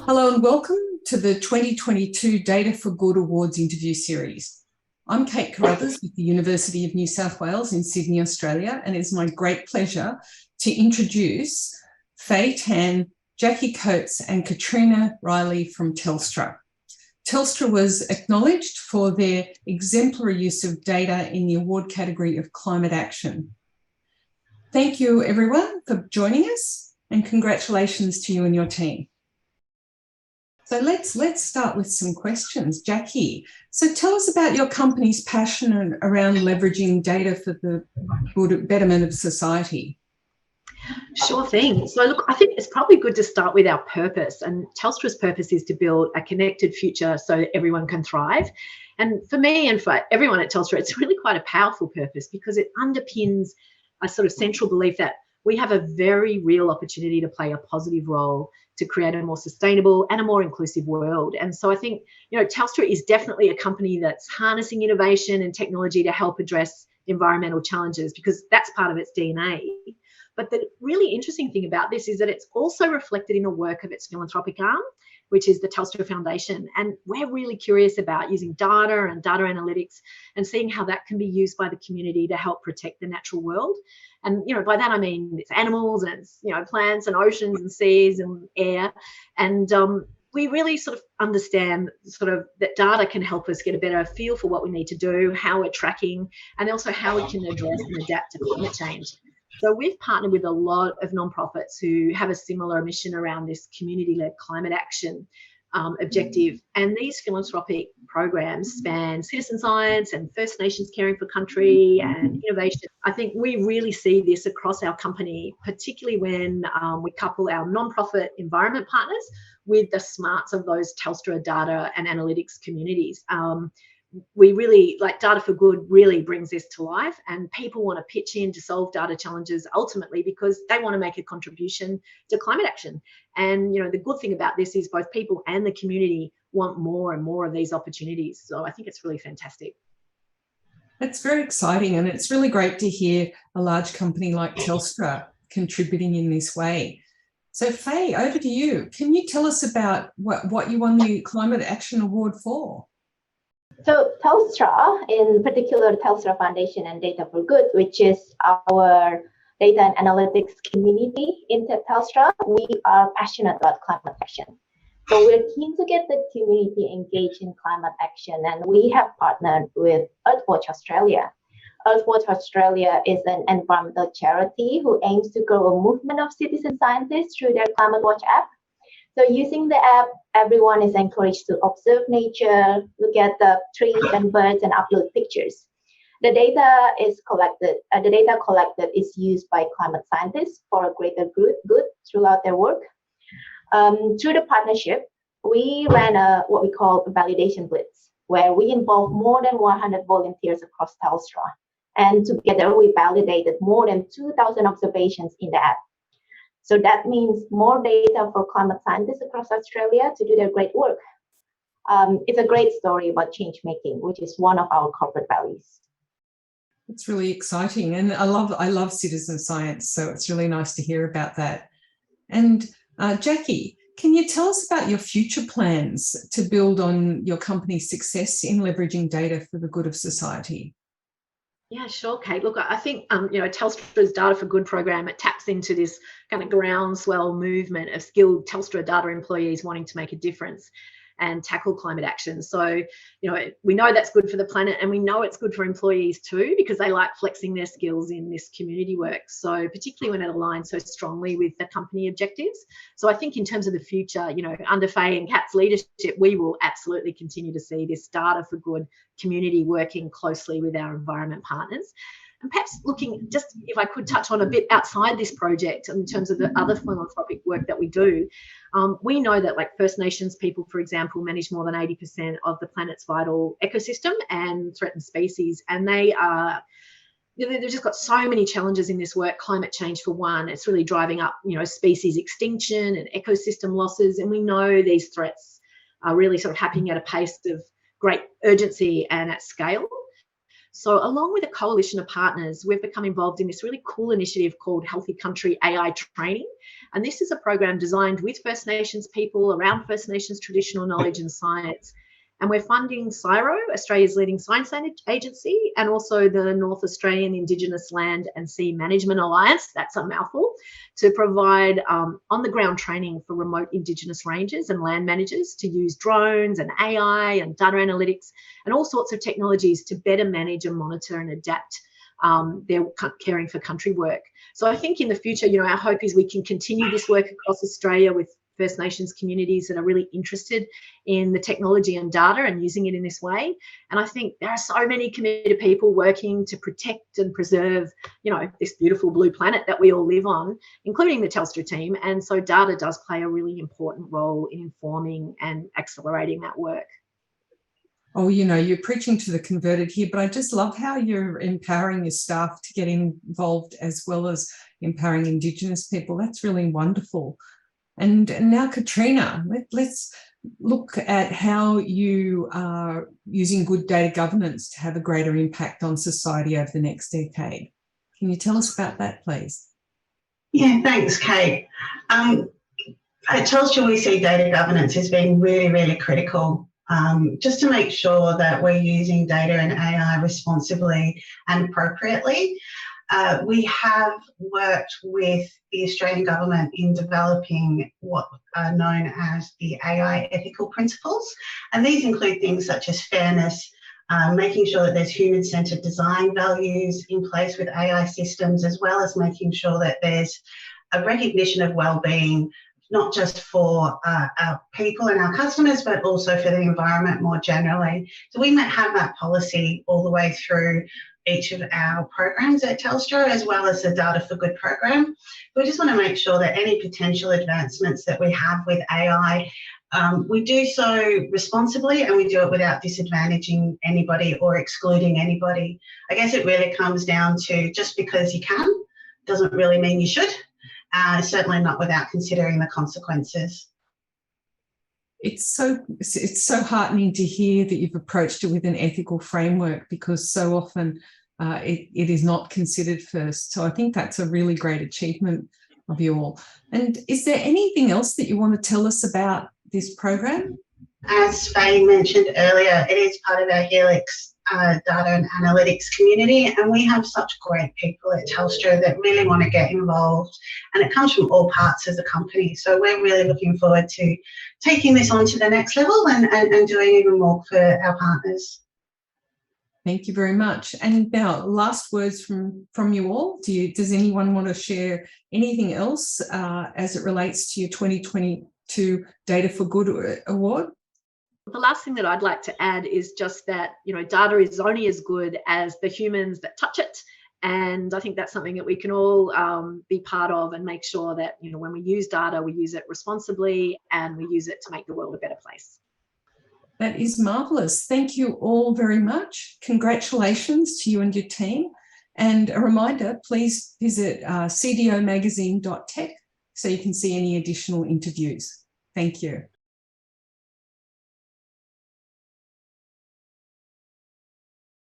Hello and welcome to the 2022 Data4Good Awards interview series. I'm Kate Carruthers with the University of New South Wales in Sydney, Australia, and it's my great pleasure to introduce Fei Tan, Jackie Coates and Katrina Riley from Telstra. Telstra was acknowledged for their exemplary use of data in the award category of climate action. Thank you everyone for joining us and congratulations to you and your team. So let's start with some questions. Jackie, so tell us about your company's passion around leveraging data for the betterment of society. Sure thing. So look, I think it's probably good to start with our purpose, and Telstra's purpose is to build a connected future so that everyone can thrive. And for me and for everyone at Telstra, it's really quite a powerful purpose because it underpins a sort of central belief that we have a very real opportunity to play a positive role to create a more sustainable and a more inclusive world. And so I think, Telstra is definitely a company that's harnessing innovation and technology to help address environmental challenges because that's part of its DNA. But the really interesting thing about this is that it's also reflected in the work of its philanthropic arm, which is the Telstra Foundation. And we're really curious about using data and data analytics and seeing how that can be used by the community to help protect the natural world. And, by that I mean it's animals and it's, plants and oceans and seas and air. And we really sort of understand that data can help us get a better feel for what we need to do, how we're tracking, and also how we can address and adapt to climate change. So we've partnered with a lot of nonprofits who have a similar mission around this community-led climate action objective. And these philanthropic programs span citizen science and First Nations caring for country and innovation. I think we really see this across our company, particularly when we couple our nonprofit environment partners with the smarts of those Telstra data and analytics communities. We really, like Data4Good really brings this to life, and people want to pitch in to solve data challenges ultimately because they want to make a contribution to climate action. And, the good thing about this is both people and the community want more and more of these opportunities. So I think it's really fantastic. That's very exciting, and it's really great to hear a large company like Telstra contributing in this way. So Fei, over to you. Can you tell us about what you won the Climate Action Award for? So Telstra, in particular Telstra Foundation and Data4Good, which is our data and analytics community in Telstra, we are passionate about climate action. So we're keen to get the community engaged in climate action, and we have partnered with Earthwatch Australia. Earthwatch Australia is an environmental charity who aims to grow a movement of citizen scientists through their Climate Watch app. So using the app, everyone is encouraged to observe nature, look at the trees and birds, and upload pictures. The data collected is used by climate scientists for a greater good throughout their work. Through the partnership, we ran what we call a validation blitz, where we involved more than 100 volunteers across Telstra. And together, we validated more than 2,000 observations in the app. So that means more data for climate scientists across Australia to do their great work. It's a great story about change making, which is one of our corporate values. It's really exciting, and I love citizen science, so it's really nice to hear about that. And Jackie, can you tell us about your future plans to build on your company's success in leveraging data for the good of society? Yeah, sure, Kate. Look, I think, Telstra's Data4Good program, it taps into this kind of groundswell movement of skilled Telstra data employees wanting to make a difference and tackle climate action. So, we know that's good for the planet, and we know it's good for employees too, because they like flexing their skills in this community work. So particularly when it aligns so strongly with the company objectives. So I think in terms of the future, under Fei and Kat's leadership, we will absolutely continue to see this Data4Good community working closely with our environment partners. And perhaps looking, just if I could touch on a bit outside this project in terms of the other philanthropic work that we do, we know that like First Nations people, for example, manage more than 80% of the planet's vital ecosystem and threatened species. And they are, they've just got so many challenges in this work. Climate change, for one, it's really driving up, species extinction and ecosystem losses. And we know these threats are really sort of happening at a pace of great urgency and at scale. So along with a coalition of partners, we've become involved in this really cool initiative called Healthy Country AI Training. And this is a program designed with First Nations people around First Nations traditional knowledge and science. And we're funding CSIRO, Australia's leading science agency, and also the North Australian Indigenous Land and Sea Management Alliance, that's a mouthful, to provide on-the-ground training for remote Indigenous rangers and land managers to use drones and AI and data analytics and all sorts of technologies to better manage and monitor and adapt their caring for country work. So I think in the future, you know, our hope is we can continue this work across Australia with First Nations communities that are really interested in the technology and data and using it in this way. And I think there are so many committed people working to protect and preserve, you know, this beautiful blue planet that we all live on, including the Telstra team. And so data does play a really important role in informing and accelerating that work. Oh, you know, you're preaching to the converted here, but I just love how you're empowering your staff to get involved as well as empowering Indigenous people. That's really wonderful. And now, Katrina, let's look at how you are using good data governance to have a greater impact on society over the next decade. Can you tell us about that, please? Yeah, thanks, Kate. At Telstra, we see data governance as being really, really critical, just to make sure that we're using data and AI responsibly and appropriately. We have worked with the Australian government in developing what are known as the AI ethical principles. And these include things such as fairness, making sure that there's human-centred design values in place with AI systems, as well as making sure that there's a recognition of well-being, not just for our people and our customers, but also for the environment more generally. So we might have that policy all the way through each of our programs at Telstra, as well as the Data4Good program. We just want to make sure that any potential advancements that we have with AI, we do so responsibly and we do it without disadvantaging anybody or excluding anybody. I guess it really comes down to just because you can doesn't really mean you should, certainly not without considering the consequences. It's so heartening to hear that you've approached it with an ethical framework, because so often it is not considered first. So I think that's a really great achievement of you all. And is there anything else that you want to tell us about this program? As Fei mentioned earlier, it is part of our Helix data and analytics community, and we have such great people at Telstra that really want to get involved, and it comes from all parts of the company. So we're really looking forward to taking this on to the next level and doing even more for our partners. Thank you very much. And now, last words from you all. Does anyone want to share anything else as it relates to your 2022 Data4Good Award? The last thing that I'd like to add is just that, you know, data is only as good as the humans that touch it. And I think that's something that we can all be part of and make sure that, you know, when we use data, we use it responsibly and we use it to make the world a better place. That is marvellous. Thank you all very much. Congratulations to you and your team. And a reminder, please visit cdomagazine.tech so you can see any additional interviews. Thank you.